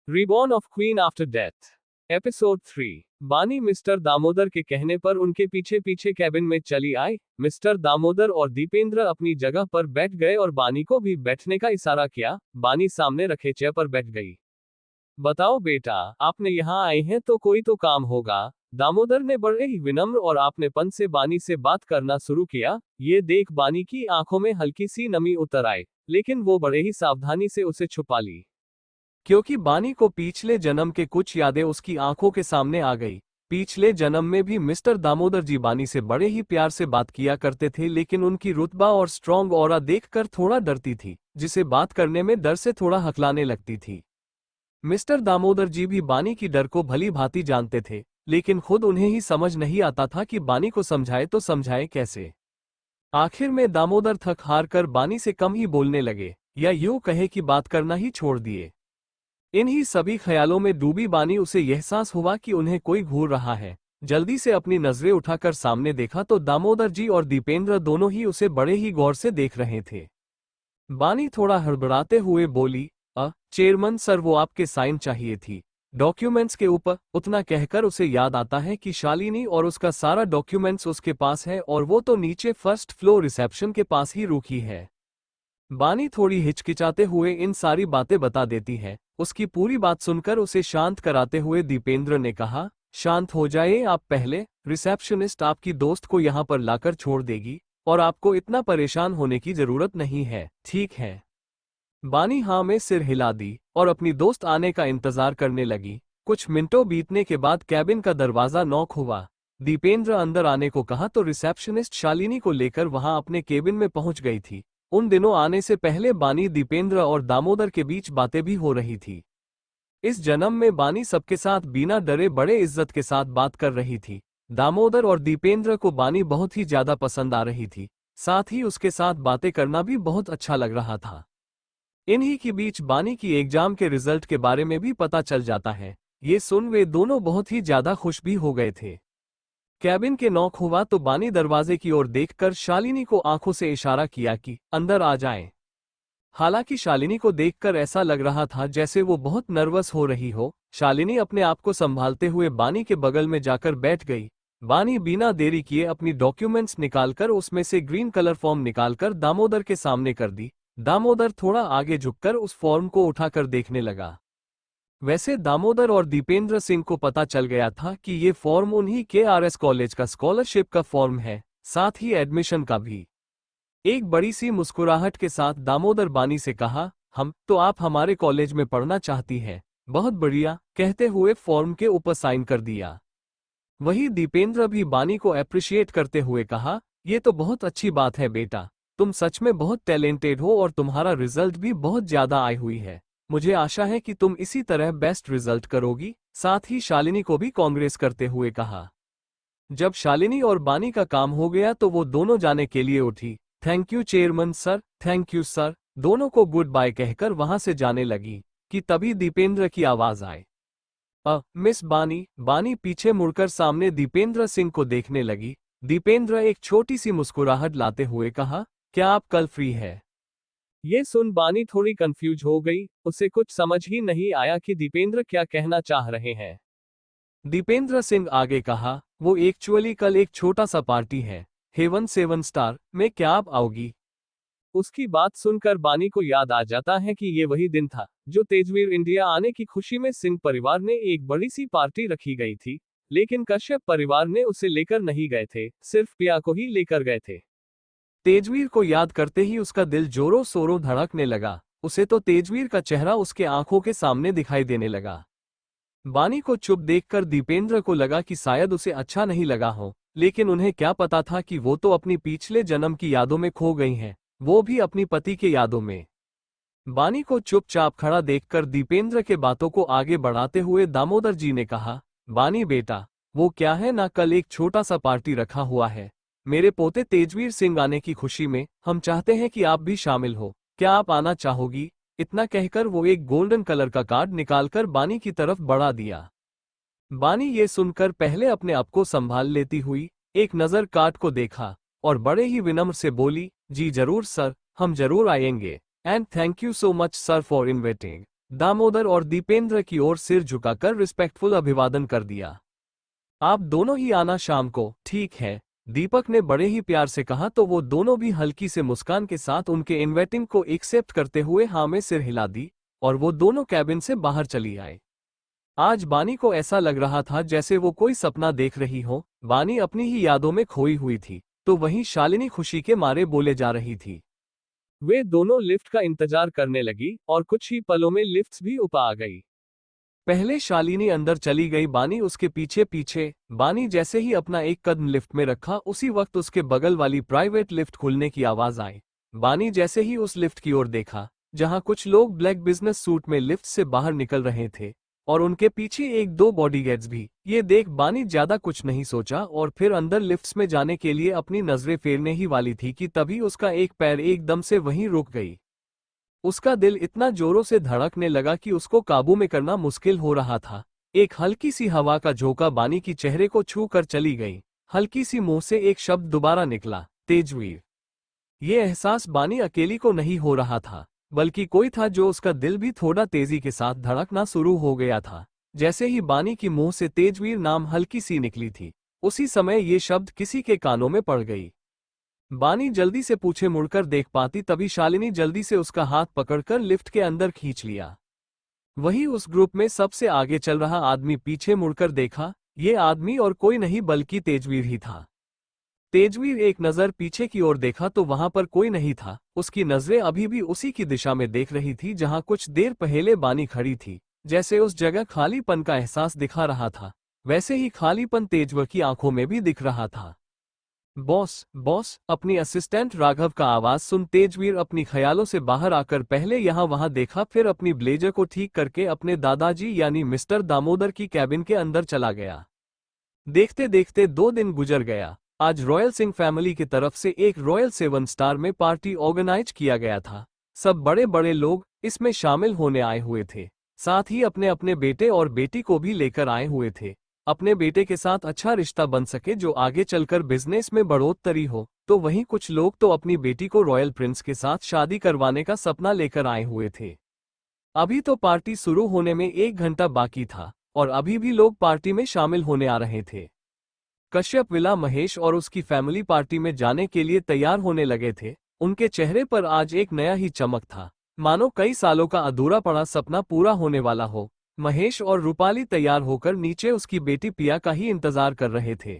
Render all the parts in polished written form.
Reborn of queen after death. Episode 3। बानी mister Damodar के कहने पर उनके पीछे पीछे कैबिन में चली आई। मिस्टर दामोदर और दीपेंद्र अपनी जगह पर बैठ गए और बानी को भी बैठने का इशारा किया। बानी सामने रखे चेयर पर बैठ गई। बताओ बेटा, आपने यहाँ आए हैं तो कोई तो काम होगा। दामोदर ने बड़े ही विनम्र और आपनेपन से बानी से बात करना शुरू किया। ये देख बानी की आंखों में हल्की सी नमी उतर आई, लेकिन वो बड़े ही सावधानी से उसे छुपा ली, क्योंकि बानी को पिछले जन्म के कुछ यादें उसकी आंखों के सामने आ गई। पिछले जन्म में भी मिस्टर दामोदर जी बानी से बड़े ही प्यार से बात किया करते थे, लेकिन उनकी रुतबा और स्ट्रॉन्ग ऑरा देखकर थोड़ा डरती थी, जिसे बात करने में डर से थोड़ा हकलाने लगती थी। मिस्टर दामोदर जी भी बानी की डर को भली भांति जानते थे, लेकिन खुद उन्हें ही समझ नहीं आता था कि बानी को समझाए तो समझाए कैसे। आखिर में दामोदर थक हार कर बानी से कम ही बोलने लगे, या यूं कहे कि बात करना ही छोड़ दिए। इन्हीं सभी ख्यालों में डूबी बानी उसे यह एहसास हुआ कि उन्हें कोई घूर रहा है। जल्दी से अपनी नजरें उठाकर सामने देखा तो दामोदर जी और दीपेंद्र दोनों ही उसे बड़े ही गौर से देख रहे थे। बानी थोड़ा हड़बड़ाते हुए बोली, चेयरमैन सर, वो आपके साइन चाहिए थी डॉक्यूमेंट्स के ऊपर। उतना कहकर उसे याद आता है कि शालिनी और उसका सारा डॉक्यूमेंट्स उसके पास है, और वो तो नीचे फर्स्ट फ्लोर रिसेप्शन के पास ही रुकी है। बानी थोड़ी हिचकिचाते हुए इन सारी बातें बता देती है। उसकी पूरी बात सुनकर उसे शांत कराते हुए दीपेंद्र ने कहा, शांत हो जाइए आप पहले। रिसेप्शनिस्ट आपकी दोस्त को यहाँ पर लाकर छोड़ देगी, और आपको इतना परेशान होने की जरूरत नहीं है, ठीक है। बानी हाँ में सिर हिला दी और अपनी दोस्त आने का इंतजार करने लगी। कुछ मिनटों बीतने के बाद कैबिन का दरवाजा नॉक हुआ। दीपेंद्र अंदर आने को कहा तो रिसेप्शनिस्ट शालिनी को लेकर वहां अपने केबिन में पहुंच गई थी। उन दिनों आने से पहले बानी, दीपेंद्र और दामोदर के बीच बातें भी हो रही थी। इस जन्म में बानी सबके साथ बिना डरे बड़े इज्जत के साथ बात कर रही थी। दामोदर और दीपेंद्र को बानी बहुत ही ज्यादा पसंद आ रही थी, साथ ही उसके साथ बातें करना भी बहुत अच्छा लग रहा था। इन्हीं के बीच बानी की एग्जाम के रिजल्ट के बारे में भी पता चल जाता है। ये सुन वे दोनों बहुत ही ज्यादा खुश भी हो गए थे। कैबिन के नॉक हुआ तो बानी दरवाजे की ओर देखकर शालिनी को आंखों से इशारा किया कि अंदर आ जाएं। हालांकि शालिनी को देखकर ऐसा लग रहा था जैसे वो बहुत नर्वस हो रही हो। शालिनी अपने आप को संभालते हुए बानी के बगल में जाकर बैठ गई। बानी बिना देरी किए अपनी डॉक्यूमेंट्स निकालकर उसमें से ग्रीन कलर फॉर्म निकालकर दामोदर के सामने कर दी। दामोदर थोड़ा आगे झुककर उस फॉर्म को उठाकर देखने लगा। वैसे दामोदर और दीपेंद्र सिंह को पता चल गया था कि ये फॉर्म उन्हीं KRS कॉलेज का स्कॉलरशिप का फॉर्म है, साथ ही एडमिशन का भी। एक बड़ी सी मुस्कुराहट के साथ दामोदर बानी से कहा, हम तो आप हमारे कॉलेज में पढ़ना चाहती हैं, बहुत बढ़िया, कहते हुए फॉर्म के ऊपर साइन कर दिया। वही दीपेंद्र भी बानी को अप्रिशिएट करते हुए कहा, ये तो बहुत अच्छी बात है बेटा, तुम सच में बहुत टैलेंटेड हो और तुम्हारा रिजल्ट भी बहुत ज्यादा आई हुई है। मुझे आशा है कि तुम इसी तरह बेस्ट रिजल्ट करोगी। साथ ही शालिनी को भी कांग्रेस करते हुए कहा। जब शालिनी और बानी का काम हो गया तो वो दोनों जाने के लिए उठी। Thank you chairman sir, thank you sir, दोनों को गुड बाय कहकर वहां से जाने लगी कि तभी दीपेंद्र की आवाज आए, मिस बानी। बानी पीछे मुड़कर सामने दीपेंद्र सिंह को देखने लगी। दीपेंद्र एक छोटी सी मुस्कुराहट लाते हुए कहा, क्या आप कल फ्री है? ये सुन बानी थोड़ी कंफ्यूज हो गई। उसे कुछ समझ ही नहीं आया कि दीपेंद्र क्या कहना चाह रहे हैं। दीपेंद्र सिंह आगे कहा, वो एक्चुअली कल एक छोटा सा पार्टी है, हेवन 7 स्टार में, क्या आप आओगी? उसकी बात सुनकर बानी को याद आ जाता है कि ये वही दिन था जो तेजवीर इंडिया आने की खुशी में सिंह परिवार ने एक बड़ी सी पार्टी रखी गई थी, लेकिन कश्यप परिवार ने उसे लेकर नहीं गए थे, सिर्फ पिया को ही लेकर गए थे। तेजवीर को याद करते ही उसका दिल जोरों शोरों धड़कने लगा। उसे तो तेजवीर का चेहरा उसके आंखों के सामने दिखाई देने लगा। बानी को चुप देखकर दीपेंद्र को लगा कि शायद उसे अच्छा नहीं लगा हो, लेकिन उन्हें क्या पता था कि वो तो अपनी पिछले जन्म की यादों में खो गई हैं, वो भी अपनी पति के यादों में। बानी को चुपचाप खड़ा देखकर दीपेंद्र के बातों को आगे बढ़ाते हुए दामोदर जी ने कहा, बानी बेटा, वो क्या है ना, कल एक छोटा सा पार्टी रखा हुआ है मेरे पोते तेजवीर सिंह आने की खुशी में। हम चाहते हैं कि आप भी शामिल हो, क्या आप आना चाहोगी? इतना कहकर वो एक गोल्डन कलर का कार्ड निकालकर बानी की तरफ बढ़ा दिया। बानी ये सुनकर पहले अपने आप को संभाल लेती हुई एक नजर कार्ड को देखा और बड़े ही विनम्र से बोली, जी जरूर सर, हम जरूर आएंगे, and thank you so much sir for inviting. Damodar और दीपेंद्र की ओर सिर झुकाकर रिस्पेक्टफुल अभिवादन कर दिया। आप दोनों ही आना शाम को, ठीक है, दीपक ने बड़े ही प्यार से कहा तो वो दोनों भी हल्की से मुस्कान के साथ उनके इनवाइटिंग को एक्सेप्ट करते हुए हाँ में सिर हिला दी और वो दोनों कैबिन से बाहर चली आए। आज बानी को ऐसा लग रहा था जैसे वो कोई सपना देख रही हो। बानी अपनी ही यादों में खोई हुई थी, तो वहीं शालिनी खुशी के मारे बोले जा रही थी। वे दोनों लिफ्ट का इंतजार करने लगी और कुछ ही पलों में लिफ्ट्स भी ऊपर आ गई। पहले शालिनी अंदर चली गई, बानी उसके पीछे पीछे। बानी जैसे ही अपना एक कदम लिफ्ट में रखा उसी वक्त उसके बगल वाली प्राइवेट लिफ्ट खुलने की आवाज आई। बानी जैसे ही उस लिफ्ट की ओर देखा जहां कुछ लोग ब्लैक बिजनेस सूट में लिफ्ट से बाहर निकल रहे थे और उनके पीछे एक दो बॉडीगार्ड्स भी। ये देख बानी ज्यादा कुछ नहीं सोचा और फिर अंदर लिफ्ट्स में जाने के लिए अपनी नजरें फेरने ही वाली थी कि तभी उसका एक पैर एकदम से वहीं रुक गई। उसका दिल इतना जोरों से धड़कने लगा कि उसको काबू में करना मुश्किल हो रहा था। एक हल्की सी हवा का झोंका बानी की चेहरे को छू कर चली गई। हल्की सी मुंह से एक शब्द दोबारा निकला, तेजवीर। ये एहसास बानी अकेली को नहीं हो रहा था, बल्कि कोई था जो उसका दिल भी थोड़ा तेजी के साथ धड़कना शुरू हो गया था। जैसे ही बानी की मुंह से तेजवीर नाम हल्की सी निकली थी, उसी समय ये शब्द किसी के कानों में पड़ गई। बानी जल्दी से पीछे मुड़कर देख पाती तभी शालिनी जल्दी से उसका हाथ पकड़कर लिफ्ट के अंदर खींच लिया। वही उस ग्रुप में सबसे आगे चल रहा आदमी पीछे मुड़कर देखा। ये आदमी और कोई नहीं बल्कि तेजवीर ही था। तेजवीर एक नजर पीछे की ओर देखा तो वहां पर कोई नहीं था। उसकी नजरें अभी भी उसी की दिशा में देख रही थी जहां कुछ देर पहले बानी खड़ी थी। जैसे उस जगह खालीपन का एहसास दिखा रहा था, वैसे ही खालीपन तेजवीर की आंखों में भी दिख रहा था। बॉस, बॉस, अपनी असिस्टेंट राघव का आवाज सुन तेजवीर अपनी ख्यालों से बाहर आकर पहले यहां वहां देखा, फिर अपनी ब्लेजर को ठीक करके अपने दादाजी यानी मिस्टर दामोदर की कैबिन के अंदर चला गया। देखते देखते 2 दिन गुजर गया। आज रॉयल सिंह फैमिली की तरफ से एक रॉयल 7 स्टार में पार्टी ऑर्गेनाइज किया गया था। सब बड़े बड़े लोग इसमें शामिल होने आए हुए थे, साथ ही अपने अपने बेटे और बेटी को भी लेकर आए हुए थे। अपने बेटे के साथ अच्छा रिश्ता बन सके जो आगे चलकर बिजनेस में बढ़ोतरी हो, तो वहीं कुछ लोग तो अपनी बेटी को रॉयल प्रिंस के साथ शादी करवाने का सपना लेकर आए हुए थे। अभी तो पार्टी शुरू होने में 1 घंटा बाकी था और अभी भी लोग पार्टी में शामिल होने आ रहे थे। कश्यप विला महेश और उसकी फैमिली पार्टी में जाने के लिए तैयार होने लगे थे। उनके चेहरे पर आज एक नया ही चमक था, मानो कई सालों का अधूरा पड़ा सपना पूरा होने वाला हो। महेश और रूपाली तैयार होकर नीचे उसकी बेटी पिया का ही इंतजार कर रहे थे।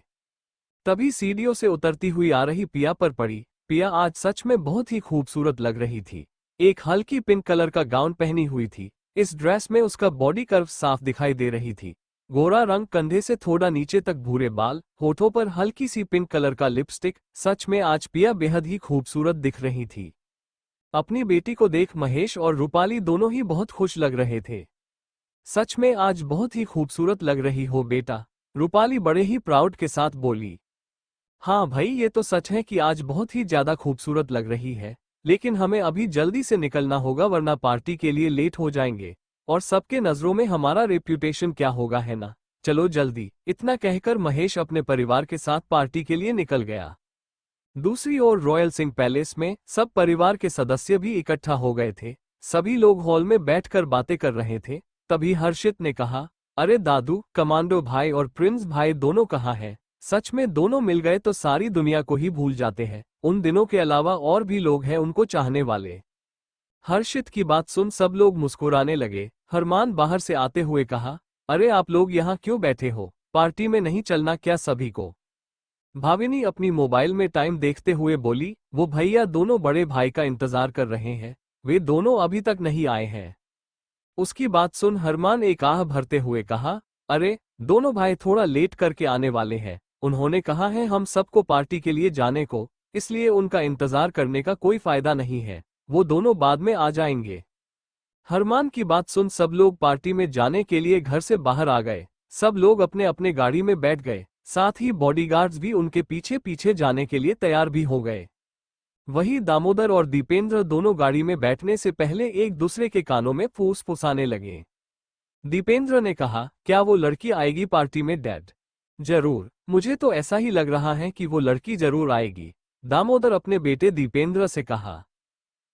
तभी सीढ़ियों से उतरती हुई आ रही पिया पर पड़ी। पिया आज सच में बहुत ही खूबसूरत लग रही थी। एक हल्की पिंक कलर का गाउन पहनी हुई थी। इस ड्रेस में उसका बॉडी कर्व साफ दिखाई दे रही थी। गोरा रंग, कंधे से थोड़ा नीचे तक भूरे बाल, होठों पर हल्की सी पिंक कलर का लिपस्टिक। सच में आज पिया बेहद ही खूबसूरत दिख रही थी। अपनी बेटी को देख महेश और रूपाली दोनों ही बहुत खुश लग रहे थे। सच में आज बहुत ही खूबसूरत लग रही हो बेटा, रूपाली बड़े ही प्राउड के साथ बोली। हाँ भाई, ये तो सच है कि आज बहुत ही ज्यादा खूबसूरत लग रही है, लेकिन हमें अभी जल्दी से निकलना होगा वरना पार्टी के लिए लेट हो जाएंगे और सबके नजरों में हमारा रेप्यूटेशन क्या होगा, है ना। चलो जल्दी। इतना कहकर महेश अपने परिवार के साथ पार्टी के लिए निकल गया। दूसरी ओर रॉयल सिंह पैलेस में सब परिवार के सदस्य भी इकट्ठा हो गए थे। सभी लोग हॉल में बैठकर बातें कर रहे थे। तभी हर्षित ने कहा, अरे दादू, कमांडो भाई और प्रिंस भाई दोनों कहाँ हैं? सच में दोनों मिल गए तो सारी दुनिया को ही भूल जाते हैं। उन दिनों के अलावा और भी लोग हैं उनको चाहने वाले। हर्षित की बात सुन सब लोग मुस्कुराने लगे। हरमान बाहर से आते हुए कहा, अरे आप लोग यहाँ क्यों बैठे हो? पार्टी में नहीं चलना क्या सभी को? भाविनी अपनी मोबाइल में टाइम देखते हुए बोली, वो भैया दोनों बड़े भाई का इंतजार कर रहे हैं, वे दोनों अभी तक नहीं आए हैं। उसकी बात सुन हरमान एक आह भरते हुए कहा, अरे दोनों भाई थोड़ा लेट करके आने वाले हैं। उन्होंने कहा है हम सबको पार्टी के लिए जाने को, इसलिए उनका इंतजार करने का कोई फायदा नहीं है। वो दोनों बाद में आ जाएंगे। हरमान की बात सुन सब लोग पार्टी में जाने के लिए घर से बाहर आ गए। सब लोग अपने अपने गाड़ी में बैठ गए, साथ ही बॉडीगार्ड्स भी उनके पीछे पीछे जाने के लिए तैयार भी हो गए। वही दामोदर और दीपेंद्र दोनों गाड़ी में बैठने से पहले एक दूसरे के कानों में फूस फुसाने लगे। दीपेंद्र ने कहा, क्या वो लड़की आएगी पार्टी में डैड? जरूर, मुझे तो ऐसा ही लग रहा है कि वो लड़की जरूर आएगी, दामोदर अपने बेटे दीपेंद्र से कहा।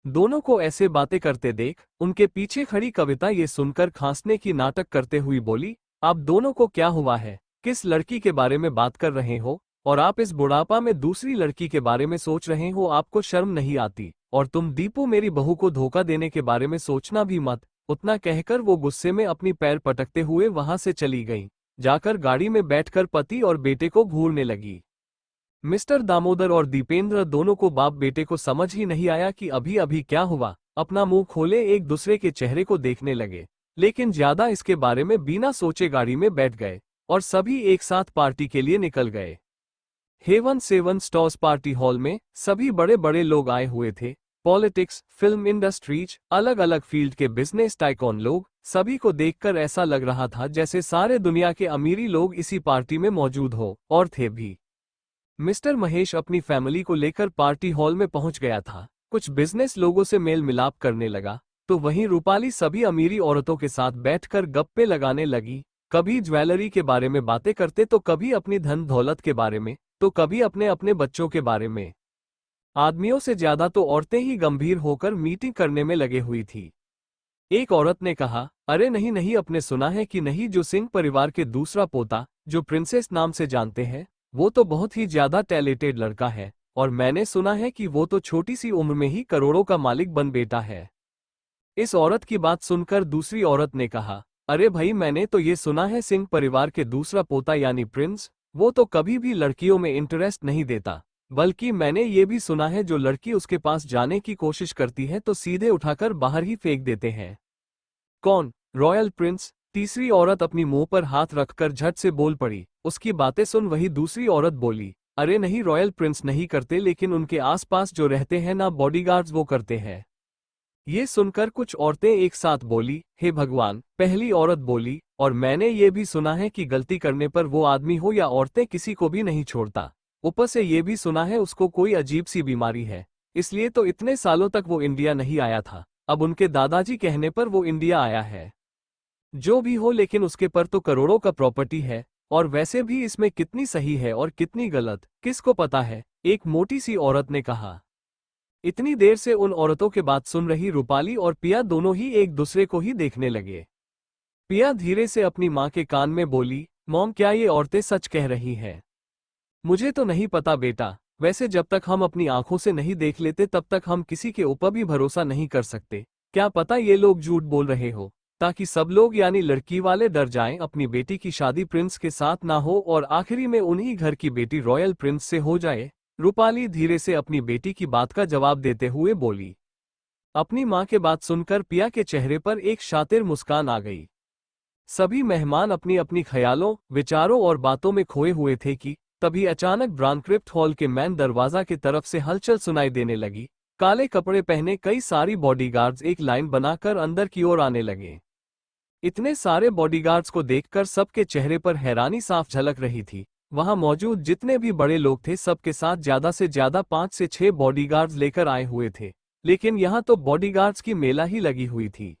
दोनों को ऐसे बातें करते देख उनके पीछे खड़ी कविता ये सुनकर खांसने की नाटक करते हुई बोली, आप दोनों को क्या हुआ है? किस लड़की के बारे में बात कर रहे हो? और आप इस बुढ़ापा में दूसरी लड़की के बारे में सोच रहे हो? आपको शर्म नहीं आती? और तुम दीपू मेरी बहू को धोखा देने के बारे में सोचना भी मत। उतना कहकर वो गुस्से में अपनी पैर पटकते हुए वहां से चली गई। जाकर गाड़ी में बैठकर पति और बेटे को घूरने लगी। मिस्टर दामोदर और दीपेंद्र दोनों को बाप बेटे को समझ ही नहीं आया कि अभी अभी क्या हुआ। अपना मुंह खोले एक दूसरे के चेहरे को देखने लगे, लेकिन ज्यादा इसके बारे में बिना सोचे गाड़ी में बैठ गए और सभी एक साथ पार्टी के लिए निकल गए। Heaven seven stars party hall में सभी बड़े बड़े लोग आए हुए थे। पॉलिटिक्स, फिल्म इंडस्ट्रीज, अलग अलग फील्ड के बिजनेस टाइकॉन लोग। सभी को देखकर ऐसा लग रहा था जैसे सारे दुनिया के अमीरी लोग इसी पार्टी में मौजूद हो, और थे भी। मिस्टर महेश अपनी फैमिली को लेकर पार्टी हॉल में पहुंच गया था। कुछ बिजनेस लोगों से मेल मिलाप करने लगा, तो वहीं रूपाली सभी अमीरी औरतों के साथ बैठकर गप्पे लगाने लगी। कभी ज्वेलरी के बारे में बातें करते, तो कभी अपनी धन दौलत के बारे में, तो कभी अपने अपने बच्चों के बारे में। आदमियों से ज्यादा तो औरतें ही गंभीर होकर मीटिंग करने में लगे हुई थी। एक औरत ने कहा, अरे नहीं नहीं, अपने सुना है कि नहीं, जो सिंह परिवार के दूसरा पोता, जो प्रिंसेस नाम से जानते हैं, वो तो बहुत ही ज्यादा टैलेंटेड लड़का है, और मैंने सुना है कि वो तो छोटी सी उम्र में ही करोड़ों का मालिक बन बैठा है। इस औरत की बात सुनकर दूसरी औरत ने कहा, अरे भाई, मैंने तो ये सुना है सिंह परिवार के दूसरा पोता यानी प्रिंस, वो तो कभी भी लड़कियों में इंटरेस्ट नहीं देता, बल्कि मैंने ये भी सुना है जो लड़की उसके पास जाने की कोशिश करती है तो सीधे उठाकर बाहर ही फेंक देते हैं। कौन? Royal Prince? तीसरी औरत अपनी मुंह पर हाथ रखकर झट से बोल पड़ी। उसकी बातें सुन वही दूसरी औरत बोली, अरे नहीं, रॉयल प्रिंस नहीं करते, लेकिन उनके आसपास जो रहते हैं ना बॉडीगार्ड्स, वो करते हैं। ये सुनकर कुछ औरतें एक साथ बोली, हे भगवान। पहली औरत बोली, और मैंने ये भी सुना है कि गलती करने पर वो आदमी हो या औरतें किसी को भी नहीं छोड़ता। ऊपर से ये भी सुना है उसको कोई अजीब सी बीमारी है, इसलिए तो इतने सालों तक वो इंडिया नहीं आया था। अब उनके दादाजी कहने पर वो इंडिया आया है। जो भी हो, लेकिन उसके पर तो करोड़ों का प्रॉपर्टी है, और वैसे भी इसमें कितनी सही है और कितनी गलत, किसको पता है? एक मोटी सी औरत ने कहा। इतनी देर से उन औरतों के बात सुन रही रूपाली और पिया दोनों ही एक दूसरे को ही देखने लगे। पिया धीरे से अपनी माँ के कान में बोली, मॉम, क्या ये औरतें सच कह रही हैं? मुझे तो नहीं पता बेटा, वैसे जब तक हम अपनी आंखों से नहीं देख लेते तब तक हम किसी के ऊपर भी भरोसा नहीं कर सकते। क्या पता ये लोग झूठ बोल रहे हो, ताकि सब लोग यानी लड़की वाले डर जाएं, अपनी बेटी की शादी प्रिंस के साथ ना हो और आखिरी में उन्हीं घर की बेटी रॉयल प्रिंस से हो जाए। रूपाली धीरे से अपनी बेटी की बात का जवाब देते हुए बोली। अपनी माँ के बात सुनकर पिया के चेहरे पर एक शातिर मुस्कान आ गई। सभी मेहमान अपनी अपनी ख्यालों, विचारों और बातों में खोए हुए थे कि तभी अचानक ब्रांक्रिप्ट हॉल के मैन दरवाजा की तरफ से हलचल सुनाई देने लगी। काले कपड़े पहने कई सारी बॉडीगार्ड्स एक लाइन बनाकर अंदर की ओर आने लगे। इतने सारे बॉडीगार्ड्स को देखकर सबके चेहरे पर हैरानी साफ झलक रही थी। वहां मौजूद जितने भी बड़े लोग थे सबके साथ ज्यादा से ज्यादा 5 से 6 बॉडीगार्ड्स लेकर आए हुए थे, लेकिन यहां तो बॉडीगार्ड्स की मेला ही लगी हुई थी।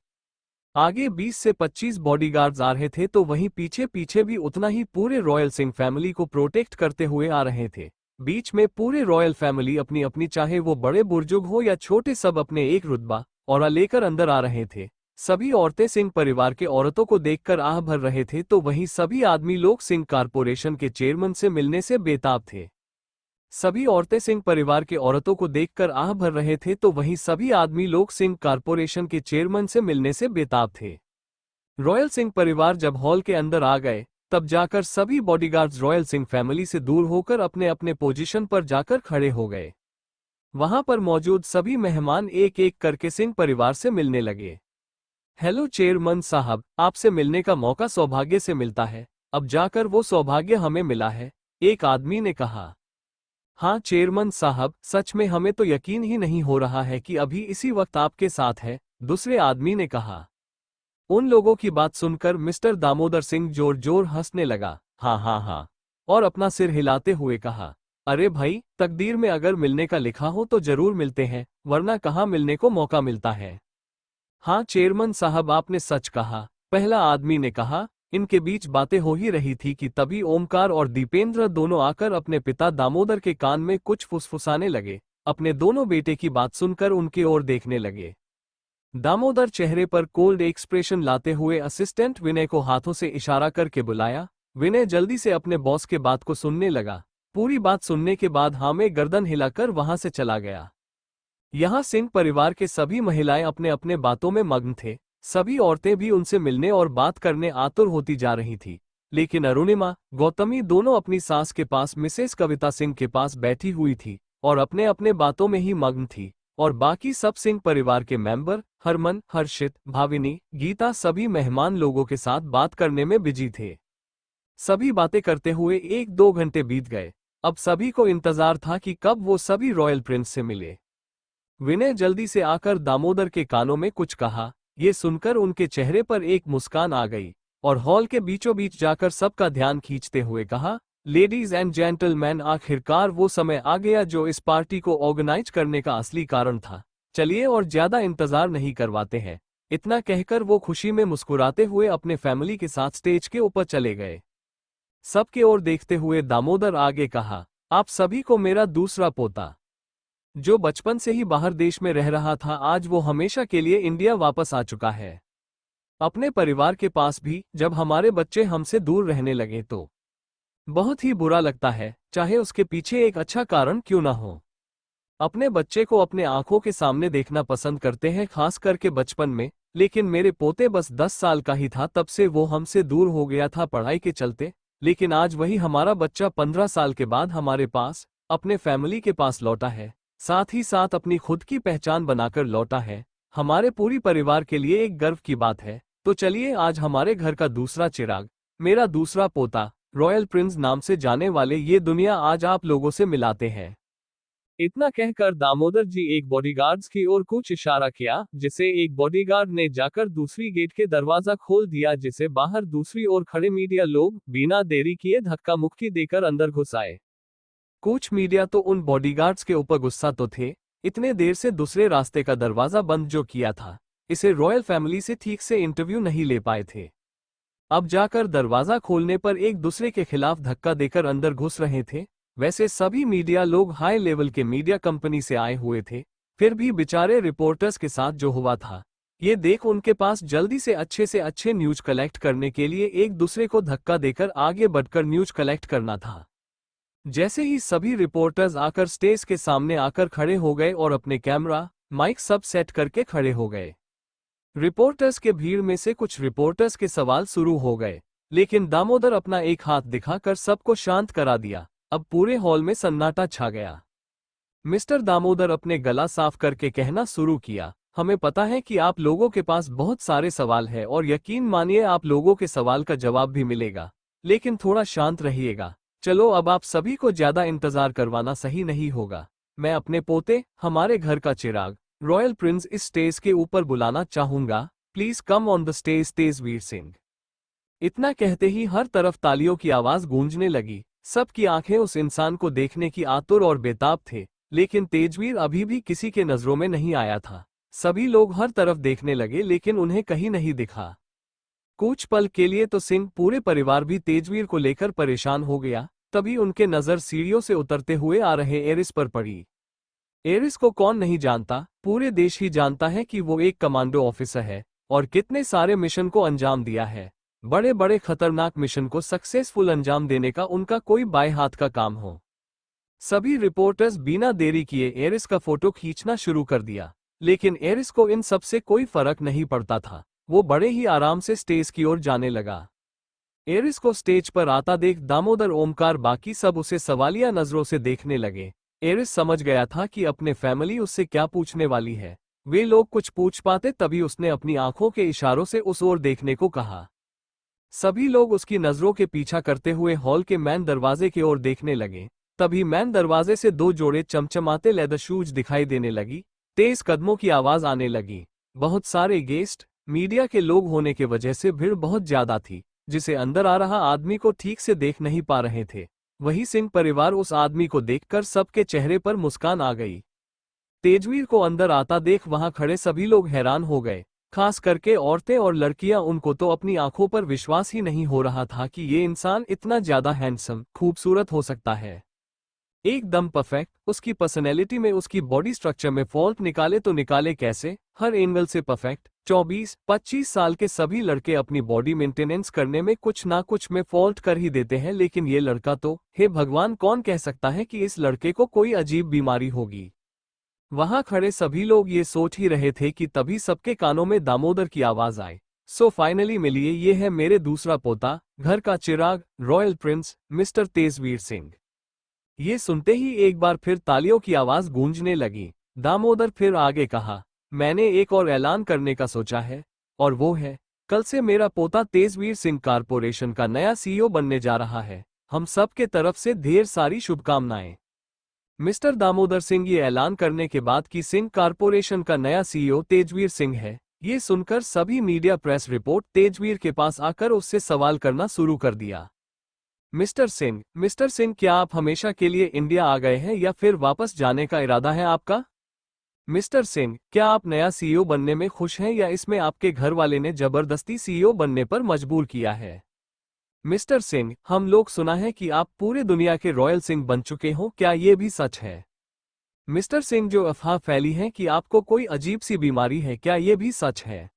आगे 20 से 25 बॉडीगार्ड्स आ रहे थे, तो वहीं पीछे पीछे भी उतना ही पूरे रॉयल सिंह फैमिली को प्रोटेक्ट करते हुए आ रहे थे। बीच में पूरे रॉयल फैमिली अपनी अपनी, चाहे वो बड़े बुजुर्ग हो या छोटे, सब अपने एक रुतबा और लेकर अंदर आ रहे थे। सभी औरतें सिंह परिवार के औरतों को देखकर आह भर रहे थे, तो वहीं सभी आदमी लोग सिंह कॉर्पोरेशन के चेयरमैन से मिलने से बेताब थे। सभी औरतें सिंह परिवार के औरतों को देखकर आह भर रहे थे, तो वहीं सभी आदमी लोग सिंह कॉर्पोरेशन के चेयरमैन से मिलने से बेताब थे। रॉयल सिंह परिवार जब हॉल के अंदर आ गए, तब जाकर सभी बॉडीगार्ड्स रॉयल सिंह फैमिली से दूर होकर अपने अपने पोजीशन पर जाकर खड़े हो गए। वहां पर मौजूद सभी मेहमान एक एक करके सिंह परिवार से मिलने लगे। हेलो चेयरमैन साहब, आपसे मिलने का मौका सौभाग्य से मिलता है, अब जाकर वो सौभाग्य हमें मिला है, एक आदमी ने कहा। हाँ चेयरमैन साहब, सच में हमें तो यकीन ही नहीं हो रहा है कि अभी इसी वक्त आपके साथ है, दूसरे आदमी ने कहा। उन लोगों की बात सुनकर मिस्टर दामोदर सिंह जोर जोर हंसने लगा। हाँ हाँ हाँ, और अपना सिर हिलाते हुए कहा, अरे भाई, तकदीर में अगर मिलने का लिखा हो तो जरूर मिलते हैं, वरना कहाँ मिलने को मौका मिलता है। हाँ चेयरमैन साहब, आपने सच कहा, पहला आदमी ने कहा। इनके बीच बातें हो ही रही थी कि तभी ओमकार और दीपेंद्र दोनों आकर अपने पिता दामोदर के कान में कुछ फुसफुसाने लगे। अपने दोनों बेटे की बात सुनकर उनकी ओर देखने लगे। दामोदर चेहरे पर कोल्ड एक्सप्रेशन लाते हुए असिस्टेंट विनय को हाथों से इशारा करके बुलाया। विनय जल्दी से अपने बॉस के बात को सुनने लगा। पूरी बात सुनने के बाद हाँ में गर्दन हिलाकर वहां से चला गया। यहाँ सिंह परिवार के सभी महिलाएं अपने अपने बातों में मग्न थे। सभी औरतें भी उनसे मिलने और बात करने आतुर होती जा रही थी, लेकिन अरुणिमा, गौतमी दोनों अपनी सास के पास मिसेस कविता सिंह के पास बैठी हुई थी और अपने अपने बातों में ही मग्न थी। और बाकी सब सिंह परिवार के मेंबर हरमन, हर्षित, भाविनी, गीता सभी मेहमान लोगों के साथ बात करने में बिजी थे। सभी बातें करते हुए 1-2 घंटे बीत गए। अब सभी को इंतजार था कि कब वो सभी रॉयल प्रिंस से मिले। विनय जल्दी से आकर दामोदर के कानों में कुछ कहा। ये सुनकर उनके चेहरे पर एक मुस्कान आ गई और हॉल के बीचों बीच जाकर सबका ध्यान खींचते हुए कहा, लेडीज एंड जेंटलमैन, आखिरकार वो समय आ गया जो इस पार्टी को ऑर्गेनाइज करने का असली कारण था। चलिए और ज्यादा इंतजार नहीं करवाते हैं। इतना कहकर वो खुशी में मुस्कुराते हुए अपने फैमिली के साथ स्टेज के ऊपर चले गए। सबके ओर देखते हुए दामोदर आगे कहा, आप सभी को मेरा दूसरा पोता, जो बचपन से ही बाहर देश में रह रहा था, आज वो हमेशा के लिए इंडिया वापस आ चुका है। अपने परिवार के पास भी जब हमारे बच्चे हमसे दूर रहने लगे तो बहुत ही बुरा लगता है, चाहे उसके पीछे एक अच्छा कारण क्यों ना हो। अपने बच्चे को अपने आंखों के सामने देखना पसंद करते हैं, खास करके बचपन में। लेकिन मेरे पोते बस 10 साल का ही था तब से वो हमसे दूर हो गया था पढ़ाई के चलते। लेकिन आज वही हमारा बच्चा 15 साल के बाद हमारे पास, अपने फैमिली के पास लौटा है, साथ ही साथ अपनी खुद की पहचान बनाकर लौटा है। हमारे पूरी परिवार के लिए एक गर्व की बात है। तो चलिए आज हमारे घर का दूसरा चिराग, मेरा दूसरा पोता, रॉयल प्रिंस नाम से जाने वाले ये दुनिया आज आप लोगों से मिलाते हैं। इतना कहकर दामोदर जी एक बॉडीगार्ड्स की ओर कुछ इशारा किया, जिसे एक बॉडीगार्ड ने जाकर दूसरी गेट के दरवाजा खोल दिया, जिसे बाहर दूसरी ओर खड़े मीडिया लोग बिना देरी किए धक्का मुक्की देकर अंदर घुस आए। कुछ मीडिया तो उन बॉडीगार्ड्स के ऊपर गुस्सा तो थे, इतने देर से दूसरे रास्ते का दरवाजा बंद जो किया था, इसे रॉयल फैमिली से ठीक से इंटरव्यू नहीं ले पाए थे। अब जाकर दरवाजा खोलने पर एक दूसरे के खिलाफ धक्का देकर अंदर घुस रहे थे। वैसे सभी मीडिया लोग हाई लेवल के मीडिया कंपनी से आए हुए थे, फिर भी बेचारे रिपोर्टर्स के साथ जो हुआ था, ये देख उनके पास जल्दी से अच्छे न्यूज कलेक्ट करने के लिए एक दूसरे को धक्का देकर आगे बढ़कर न्यूज कलेक्ट करना था। जैसे ही सभी रिपोर्टर्स आकर स्टेज के सामने आकर खड़े हो गए और अपने कैमरा, माइक सब सेट करके खड़े हो गए। रिपोर्टर्स के भीड़ में से कुछ रिपोर्टर्स के सवाल शुरू हो गए, लेकिन दामोदर अपना एक हाथ दिखाकर सबको शांत करा दिया। अब पूरे हॉल में सन्नाटा छा गया। मिस्टर दामोदर अपने गला साफ करके कहना शुरू किया, हमें पता है कि आप लोगों के पास बहुत सारे सवाल हैं और यकीन मानिए आप लोगों के सवाल का जवाब भी मिलेगा, लेकिन थोड़ा शांत रहिएगा। चलो अब आप सभी को ज्यादा इंतजार करवाना सही नहीं होगा। मैं अपने पोते, हमारे घर का चिराग, रॉयल प्रिंस इस स्टेज के ऊपर बुलाना चाहूंगा। Please come on the stage Tejveer Singh. इतना कहते ही हर तरफ तालियों की आवाज गूंजने लगी। सबकी आंखें उस इंसान को देखने की आतुर और बेताब थे, लेकिन तेजवीर अभी भी किसी के नजरों में नहीं आया था। सभी लोग हर तरफ देखने लगे लेकिन उन्हें कहीं नहीं दिखा। कुछ पल के लिए तो सिंह पूरे परिवार भी तेजवीर को लेकर परेशान हो गया। तभी उनके नजर सीढ़ियों से उतरते हुए आ रहे एरिस पर पड़ी। एरिस को कौन नहीं जानता, पूरे देश ही जानता है कि वो एक कमांडो ऑफिसर है और कितने सारे मिशन को अंजाम दिया है। बड़े बड़े खतरनाक मिशन को सक्सेसफुल अंजाम देने का उनका कोई बाएं हाथ का काम हो। सभी रिपोर्टर्स बिना देरी किए एरिस का फोटो खींचना शुरू कर दिया, लेकिन एरिस को इन सब से कोई फर्क नहीं पड़ता था। वो बड़े ही आराम से स्टेज की ओर जाने लगा। एरिस को स्टेज पर आता देख दामोदर, ओमकार, बाकी सब उसे सवालिया नजरों से देखने लगे। एरिस समझ गया था कि अपने फैमिली उससे क्या पूछने वाली है। वे लोग कुछ पूछ पाते तभी उसने अपनी आंखों के इशारों से उस ओर देखने को कहा। सभी लोग उसकी नजरों के पीछा करते हुए हॉल के मैन दरवाजे की ओर देखने लगे। तभी मैन दरवाजे से 2 जोड़े चमचमाते लेदर शूज दिखाई देने लगी। तेज कदमों की आवाज आने लगी। बहुत सारे गेस्ट, मीडिया के लोग होने के वजह से भीड़ बहुत ज्यादा थी, जिसे अंदर आ रहा आदमी को ठीक से देख नहीं पा रहे थे। वही सिंह परिवार उस आदमी को देखकर सबके चेहरे पर मुस्कान आ गई। तेजवीर को अंदर आता देख वहां खड़े सभी लोग हैरान हो गए, खास करके औरतें और लड़कियां। उनको तो अपनी आंखों पर विश्वास ही नहीं हो रहा था कि ये इंसान इतना ज्यादा हैंडसम, खूबसूरत हो सकता है। एकदम परफेक्ट। उसकी पर्सनैलिटी में, उसकी बॉडी स्ट्रक्चर में फॉल्ट निकाले तो निकाले कैसे? हर एंगल से परफेक्ट। 24-25 साल के सभी लड़के अपनी बॉडी मेंटेनेंस करने में कुछ ना कुछ में फॉल्ट कर ही देते हैं, लेकिन ये लड़का तो, हे भगवान, कौन कह सकता है कि इस लड़के को कोई अजीब बीमारी होगी। वहां खड़े सभी लोग ये सोच ही रहे थे कि तभी सबके कानों में दामोदर की आवाज आए। सो फाइनली मिलिए, ये है मेरे दूसरा पोता, घर का चिराग, royal prince mister Tejveer Singh. ये सुनते ही एक बार फिर तालियों की आवाज गूंजने लगी। दामोदर फिर आगे कहा, मैंने एक और ऐलान करने का सोचा है, और वो है, कल से मेरा पोता तेजवीर सिंह कारपोरेशन का नया सीईओ बनने जा रहा है। हम सब के तरफ से ढेर सारी शुभकामनाएं। मिस्टर दामोदर सिंह ये ऐलान करने के बाद कि सिंह कारपोरेशन का नया सीईओ तेजवीर सिंह है, ये सुनकर सभी मीडिया प्रेस रिपोर्ट तेजवीर के पास आकर उससे सवाल करना शुरू कर दिया। मिस्टर सिंह, क्या आप हमेशा के लिए इंडिया आ गए हैं या फिर वापस जाने का इरादा है आपका? मिस्टर सिंह, क्या आप नया सीईओ बनने में खुश हैं या इसमें आपके घर वाले ने जबरदस्ती सीईओ बनने पर मजबूर किया है? मिस्टर सिंह, हम लोग सुना है कि आप पूरे दुनिया के रॉयल सिंह बन चुके हो, क्या ये भी सच है? मिस्टर सिंह, जो अफवाह फैली है कि आपको कोई अजीब सी बीमारी है, क्या ये भी सच है?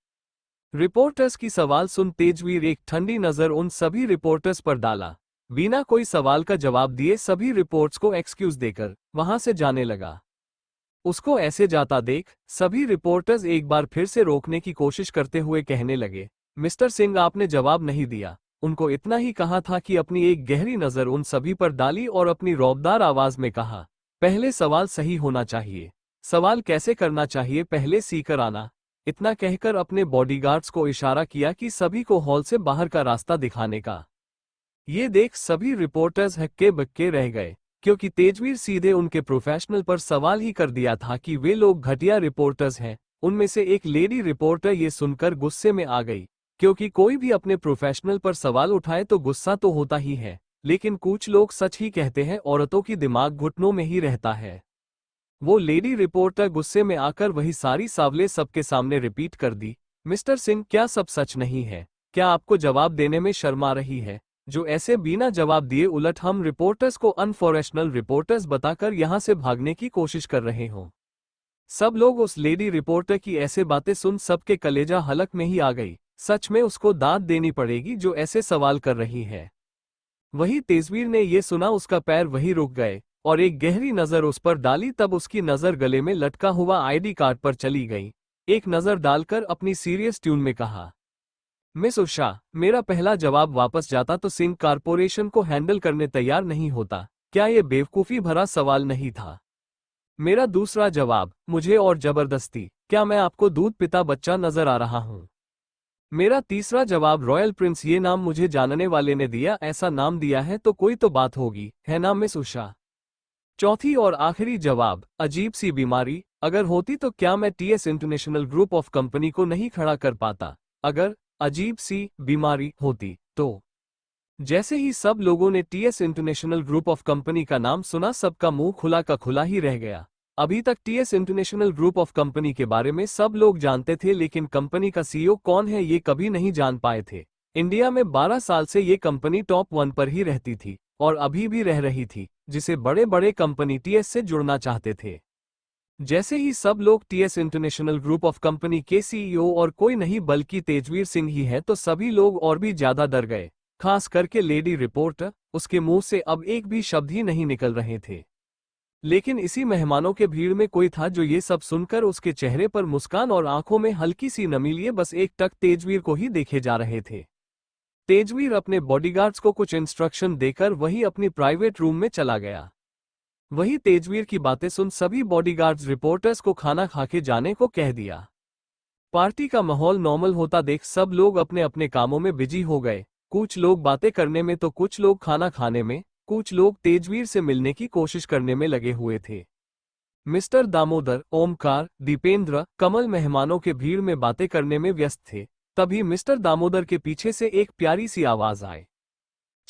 रिपोर्टर्स की सवाल सुन तेजवीर एक ठंडी नजर उन सभी रिपोर्टर्स पर डाला। बिना कोई सवाल का जवाब दिए सभी रिपोर्ट्स को एक्सक्यूज देकर वहां से जाने लगा। उसको ऐसे जाता देख सभी रिपोर्टर्स एक बार फिर से रोकने की कोशिश करते हुए कहने लगे, मिस्टर सिंह, आपने जवाब नहीं दिया। उनको इतना ही कहा था कि अपनी एक गहरी नजर उन सभी पर डाली और अपनी रौबदार आवाज में कहा, पहले सवाल सही होना चाहिए। सवाल कैसे करना चाहिए पहले सीकर आना। इतना कहकर अपने बॉडीगार्ड्स को इशारा किया कि सभी को हॉल से बाहर का रास्ता दिखाने का। ये देख सभी रिपोर्टर्स हक्के बक्के रह गए, क्योंकि तेजवीर सीधे उनके प्रोफेशनल पर सवाल ही कर दिया था कि वे लोग घटिया रिपोर्टर्स हैं। उनमें से एक लेडी रिपोर्टर ये सुनकर गुस्से में आ गई, क्योंकि कोई भी अपने प्रोफेशनल पर सवाल उठाए तो गुस्सा तो होता ही है, लेकिन कुछ लोग सच ही कहते हैं, औरतों की दिमाग घुटनों में ही रहता है। वो लेडी रिपोर्टर गुस्से में आकर वही सारी सवालें सबके सामने रिपीट कर दी। मिस्टर सिंह, क्या सब सच नहीं है? क्या आपको जवाब देने में शर्म आ रही है? जो ऐसे बिना जवाब दिए उलट हम रिपोर्टर्स को अनप्रोफेशनल रिपोर्टर्स बताकर यहां से भागने की कोशिश कर रहे हो। सब लोग उस लेडी रिपोर्टर की ऐसे बातें सुन सबके कलेजा हलक में ही आ गई। सच में उसको दाद देनी पड़ेगी जो ऐसे सवाल कर रही है। वही तेजवीर ने ये सुना, उसका पैर वही रुक गए और एक गहरी नजर उस पर डाली। तब उसकी नजर गले में लटका हुआ आईडी कार्ड पर चली गई। एक नजर डालकर अपनी सीरियस ट्यून में कहा, मिस उषा, मेरा पहला जवाब वापस जाता तो सिंह कारपोरेशन को हैंडल करने तैयार नहीं होता। क्या ये बेवकूफ़ी भरा सवाल नहीं था? मेरा दूसरा जवाब, मुझे और जबरदस्ती, क्या मैं आपको दूध पिता बच्चा नजर आ रहा हूं? मेरा तीसरा जवाब, रॉयल प्रिंस, ये नाम मुझे जानने वाले ने दिया, ऐसा नाम दिया है तो कोई तो बात होगी, है ना मिस उषा? चौथी और आखिरी जवाब, अजीब सी बीमारी, अगर होती तो क्या मैं TS international group of company को नहीं खड़ा कर पाता? अगर अजीब सी बीमारी होती तो। जैसे ही सब लोगों ने TS international group of company का नाम सुना, सबका मुंह खुला का खुला ही रह गया। अभी तक TS international group of company के बारे में सब लोग जानते थे, लेकिन कंपनी का सीईओ कौन है ये कभी नहीं जान पाए थे। इंडिया में 12 साल से ये कंपनी टॉप 1 पर ही रहती थी और अभी भी रह रही थी, जिसे बड़े बड़े कंपनी टीएस से जुड़ना चाहते थे। जैसे ही सब लोग TS international group of company के सीईओ और कोई नहीं बल्कि तेजवीर सिंह ही है, तो सभी लोग और भी ज्यादा डर गए, खास करके लेडी रिपोर्टर। उसके मुंह से अब एक भी शब्द ही नहीं निकल रहे थे। लेकिन इसी मेहमानों के भीड़ में कोई था जो ये सब सुनकर उसके चेहरे पर मुस्कान और आंखों में हल्की सी नमी लिए बस एक टक तेजवीर को ही देखे जा रहे थे। तेजवीर अपने बॉडीगार्ड्स को कुछ इंस्ट्रक्शन देकर वही अपनी प्राइवेट रूम में चला गया। वही तेजवीर की बातें सुन सभी बॉडीगार्ड्स रिपोर्टर्स को खाना खाके जाने को कह दिया। पार्टी का माहौल नॉर्मल होता देख सब लोग अपने अपने कामों में बिजी हो गए। कुछ लोग बातें करने में तो कुछ लोग खाना खाने में, कुछ लोग तेजवीर से मिलने की कोशिश करने में लगे हुए थे। मिस्टर दामोदर, ओमकार, दीपेंद्र, कमल मेहमानों के भीड़ में बातें करने में व्यस्त थे। तभी मिस्टर दामोदर के पीछे से एक प्यारी सी आवाज आई,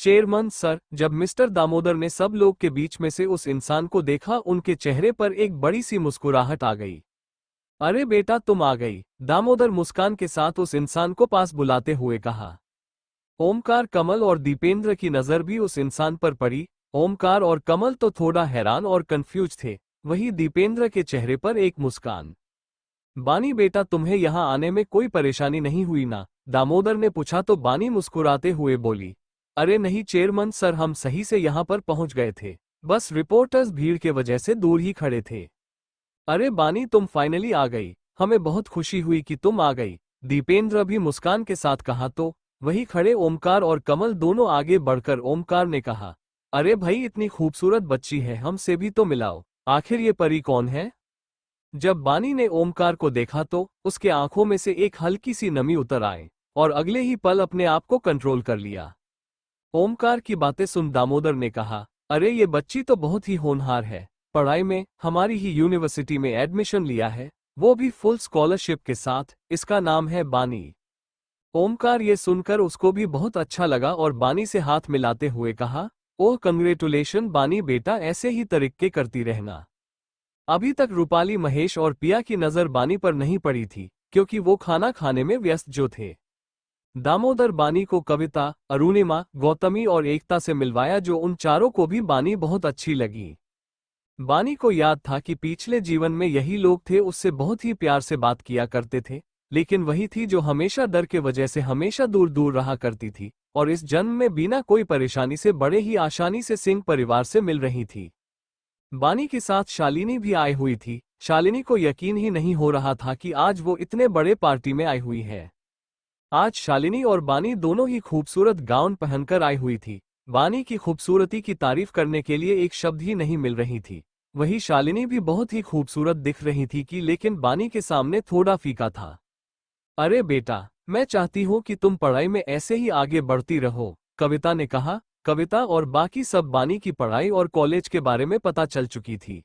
चेयरमैन सर। जब मिस्टर दामोदर ने सब लोग के बीच में से उस इंसान को देखा, उनके चेहरे पर एक बड़ी सी मुस्कुराहट आ गई। अरे बेटा, तुम आ गई, दामोदर मुस्कान के साथ उस इंसान को पास बुलाते हुए कहा। ओमकार, कमल और दीपेंद्र की नजर भी उस इंसान पर पड़ी ओमकार और कमल तो थोड़ा हैरान और कंफ्यूज थे, वहीं दीपेंद्र के चेहरे पर एक मुस्कान। बानी बेटा, तुम्हें यहाँ आने में कोई परेशानी नहीं हुई ना? दामोदर ने पूछा तो बानी मुस्कुराते हुए बोली, अरे नहीं चेयरमैन सर, हम सही से यहाँ पर पहुँच गए थे, बस रिपोर्टर्स भीड़ के वजह से दूर ही खड़े थे। अरे बानी, तुम फाइनली आ गई, हमें बहुत खुशी हुई कि तुम आ गई, दीपेंद्र भी मुस्कान के साथ कहा तो वही खड़े ओमकार और कमल दोनों आगे बढ़कर ओमकार ने कहा, अरे भाई, इतनी खूबसूरत बच्ची है, हमसे भी तो मिलाओ, आखिर ये परी कौन है? जब बानी ने ओमकार को देखा तो उसके आंखों में से एक हल्की सी नमी उतर आई और अगले ही पल अपने आप को कंट्रोल कर लिया। ओमकार की बातें सुन दामोदर ने कहा, अरे ये बच्ची तो बहुत ही होनहार है, पढ़ाई में हमारी ही यूनिवर्सिटी में एडमिशन लिया है, वो भी फुल स्कॉलरशिप के साथ, इसका नाम है बानी। ओमकार ये सुनकर उसको भी बहुत अच्छा लगा और बानी से हाथ मिलाते हुए कहा, ओह कंग्रेचुलेशन बानी बेटा, ऐसे ही तरीके करती रहना। अभी तक रूपाली, महेश और पिया की नजर बानी पर नहीं पड़ी थी क्योंकि वो खाना खाने में व्यस्त जो थे। दामोदर बानी को कविता, अरुणिमा, गौतमी और एकता से मिलवाया, जो उन चारों को भी बानी बहुत अच्छी लगी। बानी को याद था कि पिछले जीवन में यही लोग थे, उससे बहुत ही प्यार से बात किया करते थे, लेकिन वही थी जो हमेशा डर के वजह से हमेशा दूर दूर रहा करती थी और इस जन्म में बिना कोई परेशानी से बड़े ही आसानी से सिंह परिवार से मिल रही थी। बानी के साथ शालिनी भी आई हुई थी। शालिनी को यकीन ही नहीं हो रहा था कि आज वो इतने बड़े पार्टी में आई हुई है। आज शालिनी और बानी दोनों ही खूबसूरत गाउन पहनकर आई हुई थी। बानी की खूबसूरती की तारीफ करने के लिए एक शब्द ही नहीं मिल रही थी। वही शालिनी भी बहुत ही खूबसूरत दिख रही थी कि लेकिन बानी के सामने थोड़ा फीका था। अरे बेटा, मैं चाहती हूँ कि तुम पढ़ाई में ऐसे ही आगे बढ़ती रहो, कविता ने कहा। कविता और बाकी सब बानी की पढ़ाई और कॉलेज के बारे में पता चल चुकी थी,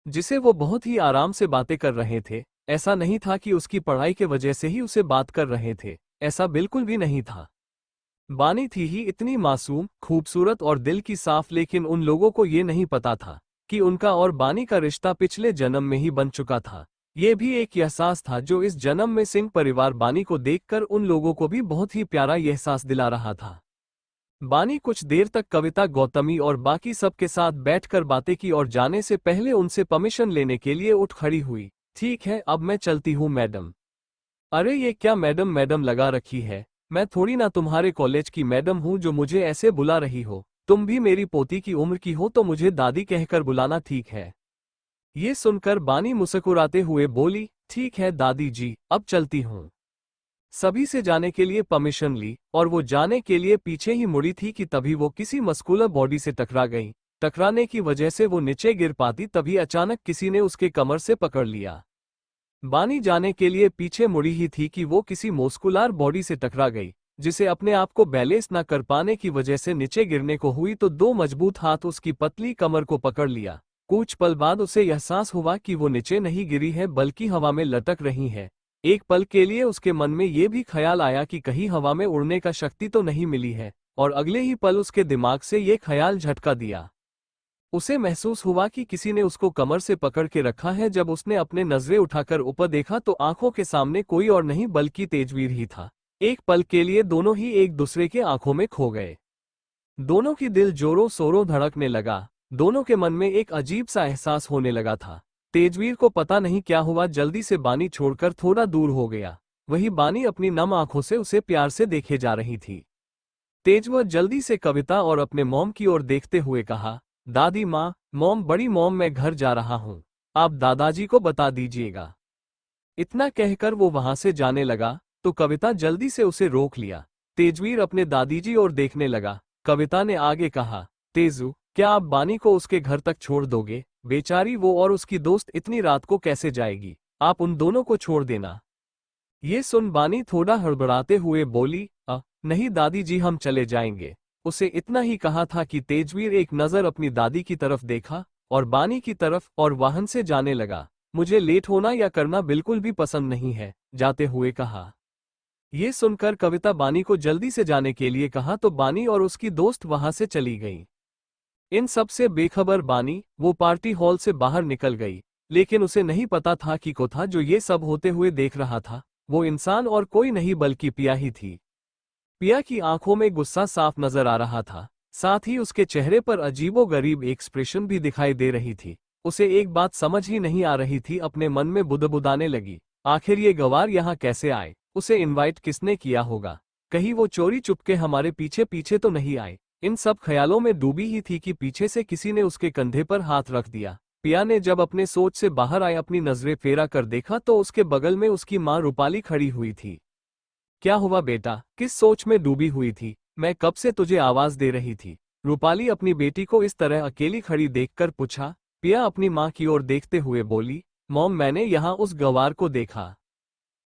जिसे वो बहुत ही आराम से बातें कर रहे थे। ऐसा नहीं था कि उसकी पढ़ाई के वजह से ही उसे बात कर रहे थे, ऐसा बिल्कुल भी नहीं था। बानी थी ही इतनी मासूम, खूबसूरत और दिल की साफ, लेकिन उन लोगों को ये नहीं पता था कि उनका और बानी का रिश्ता पिछले जन्म में ही बन चुका था। ये भी एक एहसास था जो इस जन्म में सिंह परिवार बानी को देखकर उन लोगों को भी बहुत ही प्यारा एहसास दिला रहा था। बानी कुछ देर तक कविता, गौतमी और बाकी सब के साथ बैठकर बातें की और जाने से पहले उनसे परमिशन लेने के लिए उठ खड़ी हुई। ठीक है, अब मैं चलती हूँ मैडम। अरे ये क्या मैडम मैडम लगा रखी है, मैं थोड़ी ना तुम्हारे कॉलेज की मैडम हूँ जो मुझे ऐसे बुला रही हो। तुम भी मेरी पोती की उम्र की हो तो मुझे दादी कहकर बुलाना ठीक है। ये सुनकर बानी मुस्कुराते हुए बोली, ठीक है दादी जी, अब चलती हूँ। सभी से जाने के लिए परमिशन ली और वो जाने के लिए पीछे ही मुड़ी थी कि तभी वो किसी मस्कुलर बॉडी से टकरा गई। टकराने की वजह से वो नीचे गिर पाती, तभी अचानक किसी ने उसके कमर से पकड़ लिया। बानी जाने के लिए पीछे मुड़ी ही थी कि वो किसी मस्कुलर बॉडी से टकरा गई, जिसे अपने आप को बैलेंस न कर पाने की वजह से नीचे गिरने को हुई तो दो मजबूत हाथ उसकी पतली कमर को पकड़ लिया। कुछ पल बाद उसे एहसास हुआ कि वो नीचे नहीं गिरी है बल्कि हवा में लटक रही है। एक पल के लिए उसके मन में ये भी ख्याल आया कि कहीं हवा में उड़ने का शक्ति तो नहीं मिली है, और अगले ही पल उसके दिमाग से ये ख्याल झटका दिया। उसे महसूस हुआ कि किसी ने उसको कमर से पकड़ के रखा है। जब उसने अपने नजरें उठाकर ऊपर देखा तो आंखों के सामने कोई और नहीं बल्कि तेजवीर ही था। एक पल के लिए दोनों ही एक दूसरे के आंखों में खो गए। दोनों की दिल जोरों शोरों धड़कने लगा। दोनों के मन में एक अजीब सा एहसास होने लगा था। तेजवीर को पता नहीं क्या हुआ, जल्दी से बानी छोड़कर थोड़ा दूर हो गया। वही बानी अपनी नम आंखों से उसे प्यार से देखे जा रही थी। तेजवीर जल्दी से कविता और अपने मॉम की ओर देखते हुए कहा, दादी माँ, मॉम, बड़ी मॉम, मैं घर जा रहा हूँ, आप दादाजी को बता दीजिएगा। इतना कहकर वो वहां से जाने लगा तो कविता जल्दी से उसे रोक लिया। तेजवीर अपने दादीजी और देखने लगा। कविता ने आगे कहा, तेजू, क्या आप बानी को उसके घर तक छोड़ दोगे? बेचारी वो और उसकी दोस्त इतनी रात को कैसे जाएगी? आप उन दोनों को छोड़ देना। ये सुन बानी थोड़ा हड़बड़ाते हुए बोली, नहीं दादी जी, हम चले जाएंगे। उसे इतना ही कहा था कि तेजवीर एक नजर अपनी दादी की तरफ देखा और बानी की तरफ और वाहन से जाने लगा। मुझे लेट होना या करना बिल्कुल भी पसंद नहीं है, जाते हुए कहा। ये सुनकर कविता बानी को जल्दी से जाने के लिए कहा तो बानी और उसकी दोस्त वहां से चली गई। इन सब से बेखबर बानी वो पार्टी हॉल से बाहर निकल गई, लेकिन उसे नहीं पता था कि को था जो ये सब होते हुए देख रहा था। वो इंसान और कोई नहीं बल्कि पिया ही थी। पिया की आंखों में गुस्सा साफ नजर आ रहा था। साथ ही उसके चेहरे पर अजीबोगरीब एक्सप्रेशन भी दिखाई दे रही थी। उसे एक बात समझ ही नहीं आ रही थी, अपने मन में बुदबुदाने लगी, आखिर ये गवार यहाँ कैसे आए? उसे इनवाइट किसने किया होगा? कहीं वो चोरी चुपके हमारे पीछे पीछे तो नहीं आए? इन सब ख्यालों में डूबी ही थी कि पीछे से किसी ने उसके कंधे पर हाथ रख दिया। पिया ने जब अपने सोच से बाहर आए अपनी नजरें फेरा कर देखा तो उसके बगल में उसकी माँ रूपाली खड़ी हुई थी। क्या हुआ बेटा, किस सोच में डूबी हुई थी? मैं कब से तुझे आवाज दे रही थी। रूपाली अपनी बेटी को इस तरह अकेली खड़ी देखकर पूछा। पिया अपनी माँ की ओर देखते हुए बोली, मॉम मैंने यहाँ उस गवार को देखा।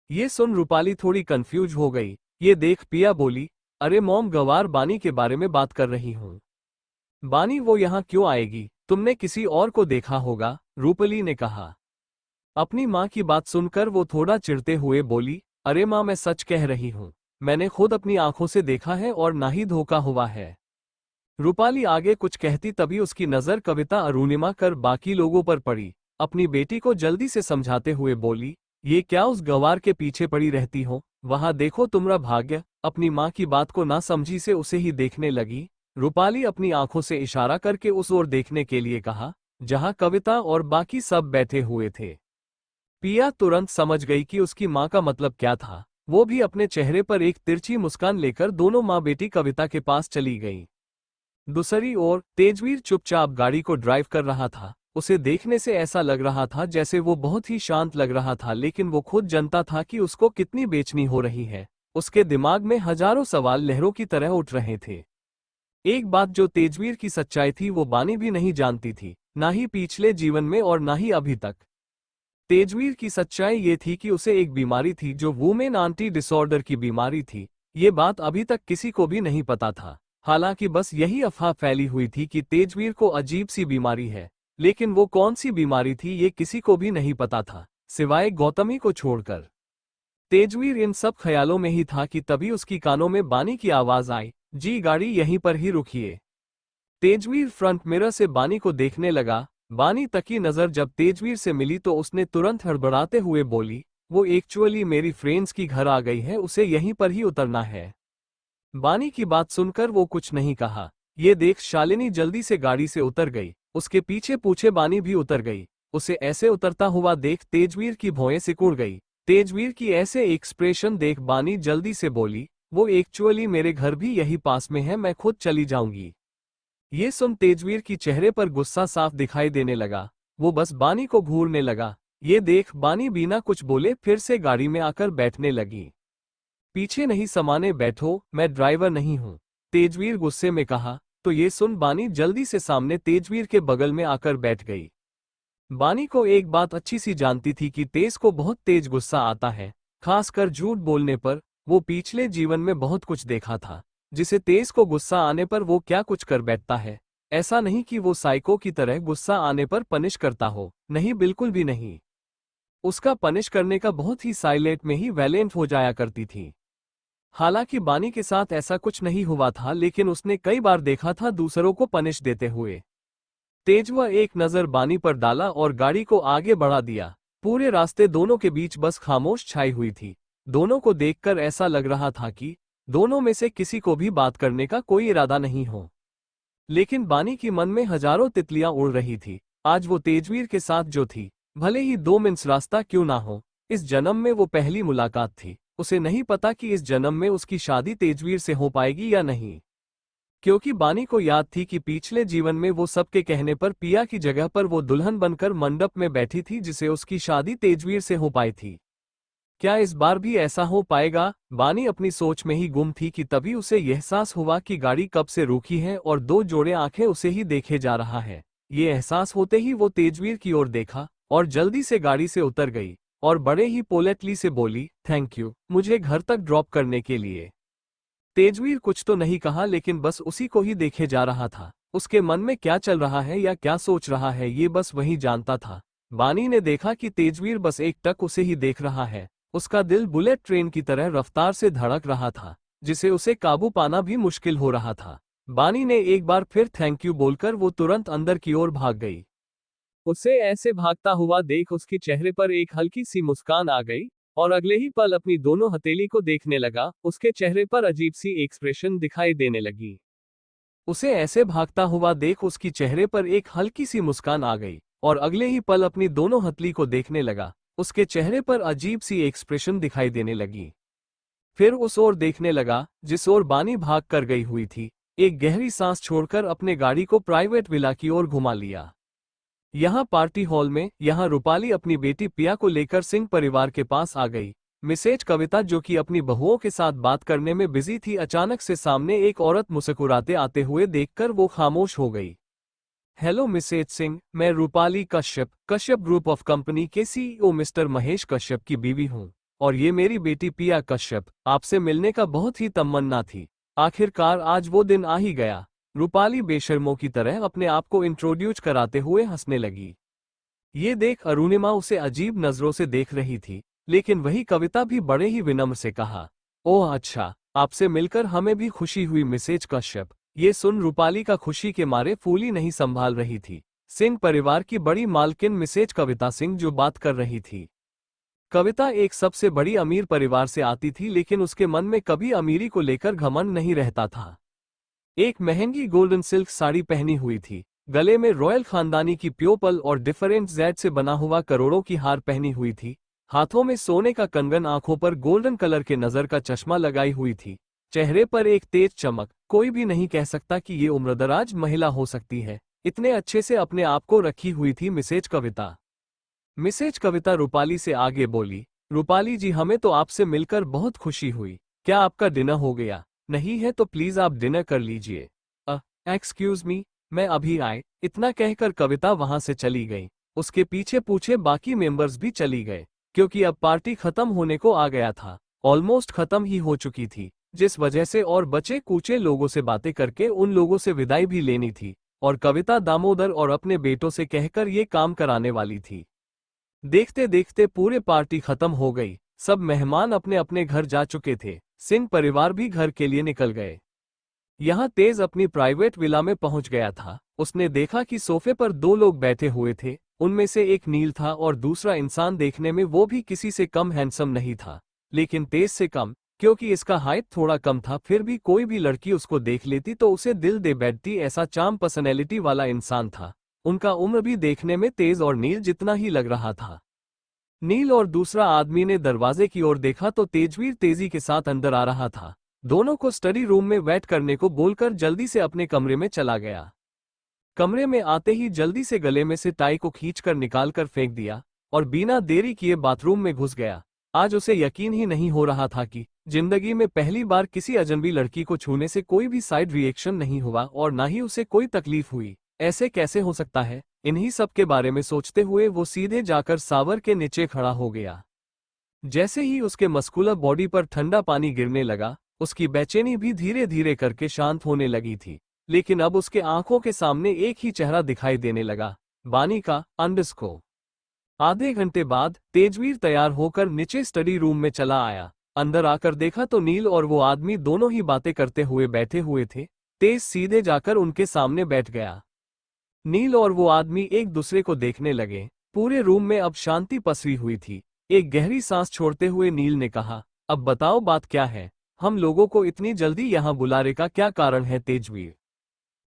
ये सुन रूपाली थोड़ी कंफ्यूज हो गई। ये देख पिया बोली, अरे मॉम गवार बानी के बारे में बात कर रही हूँ। बानी वो यहाँ क्यों आएगी? तुमने किसी और को देखा होगा, रूपाली ने कहा। अपनी माँ की बात सुनकर वो थोड़ा चिढ़ते हुए बोली, अरे माँ मैं सच कह रही हूँ, मैंने खुद अपनी आंखों से देखा है और ना ही धोखा हुआ है। रूपाली आगे कुछ कहती तभी उसकी नजर कविता अरुणिमा कर बाकी लोगों पर पड़ी। अपनी बेटी को जल्दी से समझाते हुए बोली, ये क्या उस गवार के पीछे पड़ी रहती हो? वहां देखो तुम्हारा भाग्य। अपनी माँ की बात को ना समझी से उसे ही देखने लगी। रूपाली अपनी आंखों से इशारा करके उस ओर देखने के लिए कहा जहां कविता और बाकी सब बैठे हुए थे। पिया तुरंत समझ गई कि उसकी माँ का मतलब क्या था। वो भी अपने चेहरे पर एक तिरछी मुस्कान लेकर दोनों माँ बेटी कविता के पास चली गई। दूसरी ओर तेजवीर चुपचाप गाड़ी को ड्राइव कर रहा था। उसे देखने से ऐसा लग रहा था जैसे वो बहुत ही शांत लग रहा था, लेकिन वो खुद जानता था कि उसको कितनी बेचैनी हो रही है। उसके दिमाग में हजारों सवाल लहरों की तरह उठ रहे थे। एक बात जो तेजवीर की सच्चाई थी वो बानी भी नहीं जानती थी, ना ही पिछले जीवन में और ना ही अभी तक। तेजवीर की सच्चाई ये थी कि उसे एक बीमारी थी जो वुमेन एंटी डिसऑर्डर की बीमारी थी। ये बात अभी तक किसी को भी नहीं पता था। हालांकि बस यही अफवाह फैली हुई थी कि तेजवीर को अजीब सी बीमारी है, लेकिन वो कौन सी बीमारी थी ये किसी को भी नहीं पता था, सिवाय गौतमी को छोड़कर। तेजवीर इन सब ख्यालों में ही था कि तभी उसकी कानों में बानी की आवाज आई, जी गाड़ी यहीं पर ही रुकिए। तेजवीर फ्रंट मिरर से बानी को देखने लगा। बानी तकी नजर जब तेजवीर से मिली तो उसने तुरंत हड़बड़ाते हुए बोली, वो एक्चुअली मेरी फ्रेंड्स की घर आ गई है, उसे यहीं पर ही उतरना है। बानी की बात सुनकर वो कुछ नहीं कहा। ये देख शालिनी जल्दी से गाड़ी से उतर गई। उसके पीछे पूछे बानी भी उतर गई। उसे ऐसे उतरता हुआ देख तेजवीर की भौएं सिकुड़ गई। तेजवीर की ऐसे एक्सप्रेशन देख बानी जल्दी से बोली, वो एक्चुअली मेरे घर भी यही पास में है, मैं खुद चली जाऊंगी। ये सुन तेजवीर की चेहरे पर गुस्सा साफ दिखाई देने लगा। वो बस बानी को घूरने लगा। ये देख बानी बिना कुछ बोले फिर से गाड़ी में आकर बैठने लगी। पीछे नहीं समाने बैठो, मैं ड्राइवर नहीं हूं, तेजवीर गुस्से में कहा। तो ये सुन बानी जल्दी से सामने तेजवीर के बगल में आकर बैठ गई। बानी को एक बात अच्छी सी जानती थी कि तेज को बहुत तेज गुस्सा आता है, खासकर झूठ बोलने पर। वो पिछले जीवन में बहुत कुछ देखा था जिसे तेज को गुस्सा आने पर वो क्या कुछ कर बैठता है। ऐसा नहीं कि वो साइको की तरह गुस्सा आने पर पनिश करता हो, नहीं बिल्कुल भी नहीं। उसका पनिश करने का बहुत ही साइलेंट में ही वैलेंट हो जाया करती थी। हालांकि बानी के साथ ऐसा कुछ नहीं हुआ था, लेकिन उसने कई बार देखा था दूसरों को पनिश देते हुए। तेजवा एक नजर बानी पर डाला और गाड़ी को आगे बढ़ा दिया। पूरे रास्ते दोनों के बीच बस खामोश छाई हुई थी। दोनों को देखकर ऐसा लग रहा था कि दोनों में से किसी को भी बात करने का कोई इरादा नहीं हो। लेकिन बानी की मन में हजारों तितलियां उड़ रही थी। आज वो तेजवीर के साथ जो थी, भले ही 2 मिनट रास्ता क्यों ना हो, इस जन्म में वो पहली मुलाकात थी। उसे नहीं पता कि इस जन्म में उसकी शादी तेजवीर से हो पाएगी या नहीं, क्योंकि बानी को याद थी कि पिछले जीवन में वो सबके कहने पर पिया की जगह पर वो दुल्हन बनकर मंडप में बैठी थी जिसे उसकी शादी तेजवीर से हो पाई थी। क्या इस बार भी ऐसा हो पाएगा? बानी अपनी सोच में ही गुम थी कि तभी उसे यह एहसास हुआ कि गाड़ी कब से रुकी है और 2 जोड़े आंखें उसे ही देखे जा रहा है। ये एहसास होते ही वो तेजवीर की ओर देखा और जल्दी से गाड़ी से उतर गई और बड़े ही पोलाइटली से बोली, थैंक यू मुझे घर तक ड्रॉप करने के लिए। तेजवीर कुछ तो नहीं कहा, लेकिन बस उसी को ही देखे जा रहा था। उसके मन में क्या चल रहा है या क्या सोच रहा है ये बस वही जानता था। बानी ने देखा कि तेजवीर बस एक टक उसे ही देख रहा है। उसका दिल बुलेट ट्रेन की तरह रफ्तार से धड़क रहा था, जिसे उसे काबू पाना भी मुश्किल हो रहा था। बानी ने एक बार फिर थैंक यू बोलकर वो तुरंत अंदर की ओर भाग गई। उसे ऐसे भागता हुआ देख उसके चेहरे पर एक हल्की सी मुस्कान आ गई और अगले ही पल अपनी दोनों हथेली को देखने लगा। उसके चेहरे पर अजीब सी एक्सप्रेशन दिखाई देने लगी। उसे ऐसे भागता हुआ देख उसकी चेहरे पर एक हल्की सी मुस्कान आ गई और अगले ही पल अपनी दोनों हथली को देखने लगा। उसके चेहरे पर अजीब सी एक्सप्रेशन दिखाई देने लगी। फिर उस ओर देखने लगा जिस ओर बानी भाग कर गई हुई थी। एक गहरी सांस छोड़कर अपने गाड़ी को प्राइवेट विला की ओर घुमा लिया। यहाँ पार्टी हॉल में यहाँ रूपाली अपनी बेटी पिया को लेकर सिंह परिवार के पास आ गई। मिसेज कविता, जो कि अपनी बहुओं के साथ बात करने में बिजी थी, अचानक से सामने एक औरत मुस्कुराते आते हुए देखकर वो खामोश हो गई। हेलो मिसेज सिंह, मैं Rupali Kashyap, Kashyap group of company के सीईओ मिस्टर महेश कश्यप की बीवी हूँ, और ये मेरी बेटी पिया कश्यप। आपसे मिलने का बहुत ही तमन्ना थी। आखिरकार आज वो दिन आ ही गया। रूपाली बेशर्मों की तरह अपने आप को इंट्रोड्यूस कराते हुए हंसने लगी। ये देख अरुणिमा उसे अजीब नजरों से देख रही थी, लेकिन वही कविता भी बड़े ही विनम्र से कहा, ओह अच्छा, आपसे मिलकर हमें भी खुशी हुई मिसेज कश्यप। ये सुन रूपाली का खुशी के मारे फूली नहीं संभाल रही थी। सिंह परिवार की बड़ी मालकिन मिसेज कविता सिंह जो बात कर रही थी। कविता एक सबसे बड़ी अमीर परिवार से आती थी, लेकिन उसके मन में कभी अमीरी को लेकर घमंड नहीं रहता था। एक महंगी गोल्डन सिल्क साड़ी पहनी हुई थी, गले में रॉयल खानदानी की प्योपल और डिफरेंट जेड से बना हुआ करोड़ों की हार पहनी हुई थी, हाथों में सोने का कंगन, आंखों पर गोल्डन कलर के नजर का चश्मा लगाई हुई थी, चेहरे पर एक तेज चमक। कोई भी नहीं कह सकता कि ये उम्रदराज महिला हो सकती है। इतने अच्छे से अपने आप को रखी हुई थी मिसेज कविता। मिसेज कविता रूपाली से आगे बोली, रूपाली जी, हमें तो आपसे मिलकर बहुत खुशी हुई। क्या आपका डिनर हो गया? नहीं है तो प्लीज आप डिनर कर लीजिए। एक्सक्यूज मी, मैं अभी आए। इतना कहकर कविता वहां से चली गई। उसके पीछे पूछे बाकी मेंबर्स भी चली गए, क्योंकि अब पार्टी खत्म होने को आ गया था। ऑलमोस्ट खत्म ही हो चुकी थी, जिस वजह से और बचे कूचे लोगों से बातें करके उन लोगों से विदाई भी लेनी थी, और कविता दामोदर और अपने बेटों से कहकर ये काम कराने वाली थी। देखते देखते पूरे पार्टी खत्म हो गई। सब मेहमान अपने अपने घर जा चुके थे। सिंह परिवार भी घर के लिए निकल गए। यहाँ तेज अपनी प्राइवेट विला में पहुंच गया था। उसने देखा कि सोफे पर दो लोग बैठे हुए थे। उनमें से एक नील था और दूसरा इंसान देखने में वो भी किसी से कम हैंडसम नहीं था, लेकिन तेज से कम, क्योंकि इसका हाइट थोड़ा कम था। फिर भी कोई भी लड़की उसको देख लेती तो उसे दिल दे बैठती, ऐसा चार्म पर्सनैलिटी वाला इंसान था। उनका उम्र भी देखने में तेज और नील जितना ही लग रहा था। नील और दूसरा आदमी ने दरवाजे की ओर देखा तो तेजवीर तेजी के साथ अंदर आ रहा था। दोनों को स्टडी रूम में वेट करने को बोलकर जल्दी से अपने कमरे में चला गया। कमरे में आते ही जल्दी से गले में से टाई को खींचकर निकालकर फेंक दिया और बिना देरी किए बाथरूम में घुस गया। आज उसे यकीन ही नहीं हो रहा था कि जिंदगी में पहली बार किसी अजनबी लड़की को छूने से कोई भी साइड रिएक्शन नहीं हुआ और ना ही उसे कोई तकलीफ हुई। ऐसे कैसे हो सकता है? इन्हीं सब के बारे में सोचते हुए वो सीधे जाकर सावर के नीचे खड़ा हो गया। जैसे ही उसके मस्कुलर बॉडी पर ठंडा पानी गिरने लगा, उसकी बेचैनी भी धीरे धीरे करके शांत होने लगी थी। लेकिन अब उसके आंखों के सामने एक ही चेहरा दिखाई देने लगा, बानी का अंडरस्को। आधे घंटे बाद तेजवीर तैयार होकर नीचे स्टडी रूम में चला आया। अंदर आकर देखा तो नील और वो आदमी दोनों ही बातें करते हुए बैठे हुए थे। तेज सीधे जाकर उनके सामने बैठ गया। नील और वो आदमी एक दूसरे को देखने लगे। पूरे रूम में अब शांति पसरी हुई थी। एक गहरी सांस छोड़ते हुए नील ने कहा, अब बताओ बात क्या है? हम लोगों को इतनी जल्दी यहाँ बुलाने का क्या कारण है तेजवीर?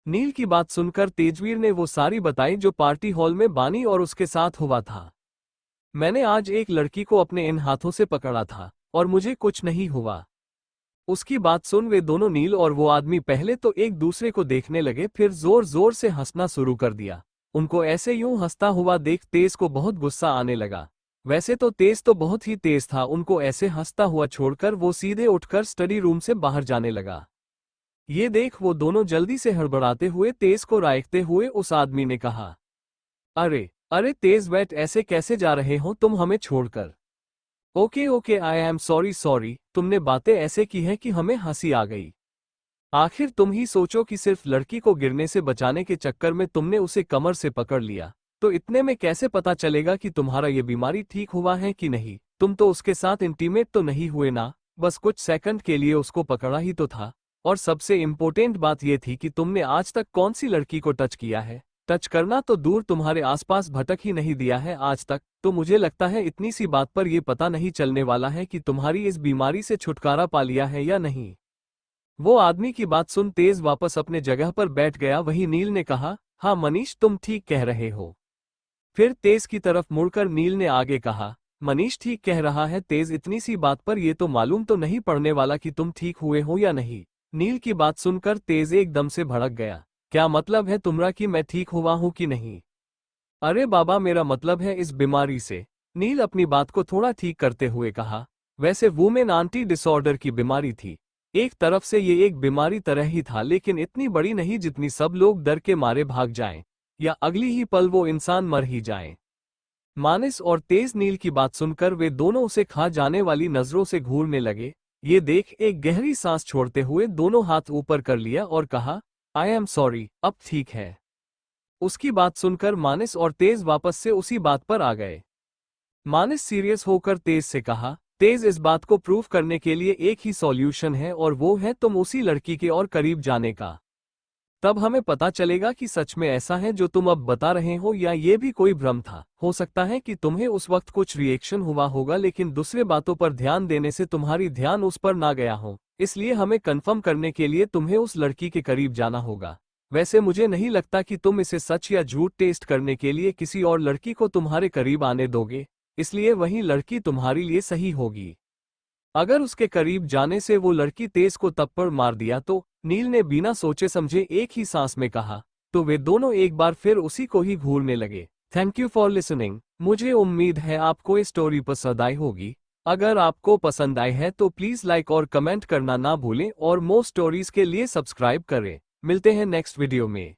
नील की बात सुनकर तेजवीर ने वो सारी बताई जो पार्टी हॉल में बानी और उसके साथ हुआ था। मैंने आज एक लड़की को अपने इन हाथों से पकड़ा था और मुझे कुछ नहीं हुआ। उसकी बात सुन वे दोनों नील और वो आदमी पहले तो एक दूसरे को देखने लगे, फिर जोर जोर से हंसना शुरू कर दिया। उनको ऐसे यूं हंसता हुआ देख तेज को बहुत गुस्सा आने लगा। वैसे तो तेज तो बहुत ही तेज था। उनको ऐसे हंसता हुआ छोड़कर वो सीधे उठकर स्टडी रूम से बाहर जाने लगा। ये देख वो दोनों जल्दी से हड़बड़ाते हुए तेज को रायकते हुए उस आदमी ने कहा, अरे अरे तेज बैठ, ऐसे कैसे जा रहे हो तुम हमें छोड़कर? Okay okay, I am sorry sorry, तुमने बातें ऐसे की है कि हमें हंसी आ गई। आखिर तुम ही सोचो कि सिर्फ लड़की को गिरने से बचाने के चक्कर में तुमने उसे कमर से पकड़ लिया, तो इतने में कैसे पता चलेगा कि तुम्हारा ये बीमारी ठीक हुआ है कि नहीं? तुम तो उसके साथ इंटीमेट तो नहीं हुए ना, बस कुछ सेकंड के लिए उसको पकड़ा ही तो था। और सबसे इम्पोर्टेंट बात यह थी कि तुमने आज तक कौन सी लड़की को टच किया है? टच करना तो दूर, तुम्हारे आसपास भटक ही नहीं दिया है आज तक। तो मुझे लगता है इतनी सी बात पर यह पता नहीं चलने वाला है कि तुम्हारी इस बीमारी से छुटकारा पा लिया है या नहीं। वो आदमी की बात सुन तेज वापस अपने जगह पर बैठ गया। वहीं नील ने कहा, हाँ मनीष, तुम ठीक कह रहे हो। फिर तेज की तरफ मुड़कर नील ने आगे कहा, मनीष ठीक कह रहा है तेज, इतनी सी बात पर ये तो मालूम तो नहीं पड़ने वाला कि तुम ठीक हुए हो या नहीं। नील की बात सुनकर तेज एकदम से भड़क गया। क्या मतलब है तुम्हारा कि मैं ठीक हुआ हूं कि नहीं? अरे बाबा, मेरा मतलब है इस बीमारी से। नील अपनी बात को थोड़ा ठीक करते हुए कहा, वैसे वुमेन आंटी डिसऑर्डर की बीमारी थी। एक तरफ से ये एक बीमारी तरह ही था, लेकिन इतनी बड़ी नहीं जितनी सब लोग डर के मारे भाग जाएं या अगली ही पल वो इंसान मर ही जाए। मानस और तेज नील की बात सुनकर वे दोनों उसे खा जाने वाली नजरों से घूरने लगे। ये देख एक गहरी सांस छोड़ते हुए दोनों हाथ ऊपर कर लिया और कहा, आई एम सॉरी, अब ठीक है। उसकी बात सुनकर मानस और तेज वापस से उसी बात पर आ गए। मानस सीरियस होकर तेज से कहा, तेज, इस बात को प्रूव करने के लिए एक ही सॉल्यूशन है और वो है तुम उसी लड़की के और करीब जाने का। तब हमें पता चलेगा कि सच में ऐसा है जो तुम अब बता रहे हो या ये भी कोई भ्रम था। हो सकता है कि तुम्हें उस वक्त कुछ रिएक्शन हुआ होगा, लेकिन दूसरे बातों पर ध्यान देने से तुम्हारी ध्यान उस पर ना गया हो। इसलिए हमें कंफर्म करने के लिए तुम्हें उस लड़की के करीब जाना होगा। वैसे मुझे नहीं लगता कि तुम इसे सच या झूठ टेस्ट करने के लिए किसी और लड़की को तुम्हारे करीब आने दोगे, इसलिए वही लड़की तुम्हारे लिए सही होगी। अगर उसके करीब जाने से वो लड़की तेज को तप्पड़ मार दिया तो? नील ने बिना सोचे समझे एक ही सांस में कहा। तो वे दोनों एक बार फिर उसी को ही घूरने लगे। Thank you for listening. मुझे उम्मीद है आपको ये स्टोरी पसंद आई होगी। अगर आपको पसंद आई है तो प्लीज लाइक और कमेंट करना ना भूलें और मोर स्टोरीज के लिए सब्सक्राइब करें। मिलते हैं नेक्स्ट वीडियो में।